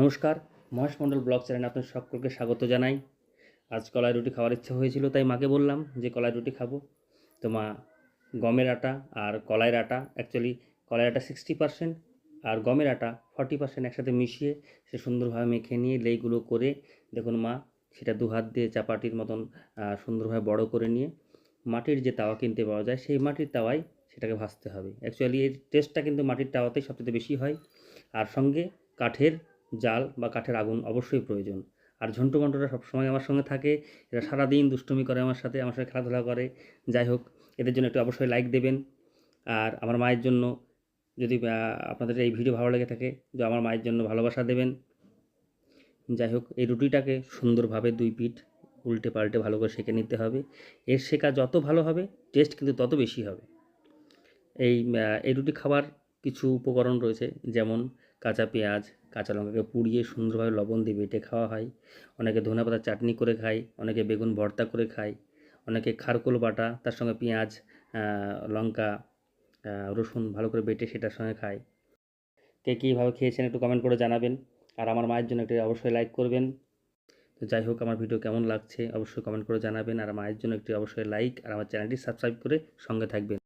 নমস্কার, মহেশ মণ্ডল ব্লগ চ্যানেলে আপনাদের সকলকে স্বাগত জানাই। আজ কলাই রুটি খাওয়ার ইচ্ছা হয়েছিল, তাই মাকে বললাম যে কলাই রুটি খাবো। তো মা গমের আটা আর কলাইয়ের আটা, অ্যাকচুয়ালি কলাইয়ের আটা 60% আর গমের আটা 40% একসাথে মিশিয়ে সে সুন্দরভাবে মেখে নিয়ে লেইগুলো করে, দেখুন মা সেটা দু হাত দিয়ে চাপাটির মতন সুন্দরভাবে বড় করে নিয়ে মাটির যে তাওয়া কিনতে পাওয়া যায় সেই মাটির তাওয়ায় সেটাকে ভাজতে হবে। অ্যাকচুয়ালি এর টেস্টটা কিন্তু মাটির তাওয়াতেই সবচেয়ে বেশি হয়। আর সঙ্গে কাঠের জাল বা কাঠের আগুন অবশ্যই প্রয়োজন। আর ঝন্টু মন্টুরা সবসময় আমার সঙ্গে থাকে, এরা সারাদিন দুষ্টুমি করে আমার সাথে খেলাধুলা করে। যাই হোক, এদের জন্য একটু অবশ্যই লাইক দেবেন। আর আমার মায়ের জন্য যদি আপনাদের এই ভিডিও ভালো লেগে থাকে, তো আমার মায়ের জন্য ভালোবাসা দেবেন। যাই হোক, এই রুটিটাকে সুন্দরভাবে দুই পিঠ উল্টে পাল্টে ভালো করে সেঁকে নিতে হবে। এর সেঁকা যত ভালো হবে টেস্ট কিন্তু তত বেশি হবে। এই রুটি খাবার কিছু উপকরণ রয়েছে, যেমন কাঁচা পেঁয়াজ, কাঁচা লঙ্কাকে পুড়িয়ে সুন্দরভাবে লবণ দিয়ে বেটে খাওয়া হয়। অনেকে ধনেপাতার চাটনি করে খায়, অনেকে বেগুন ভর্তা করে খায়, অনেকে খারকোল বাটা তার সঙ্গে পেঁয়াজ, লঙ্কা, রসুন ভালো করে বেটে সেটার সঙ্গে খায়। কে কীভাবে খেয়েছেন একটু কমেন্ট করে জানাবেন। আর আমার মায়ের জন্য একটি অবশ্যই লাইক করবেন। তো যাই হোক, আমার ভিডিও কেমন লাগছে অবশ্যই কমেন্ট করে জানাবেন। আর মায়ের জন্য একটি অবশ্যই লাইক আর আমার চ্যানেলটি সাবস্ক্রাইব করে সঙ্গে থাকবেন।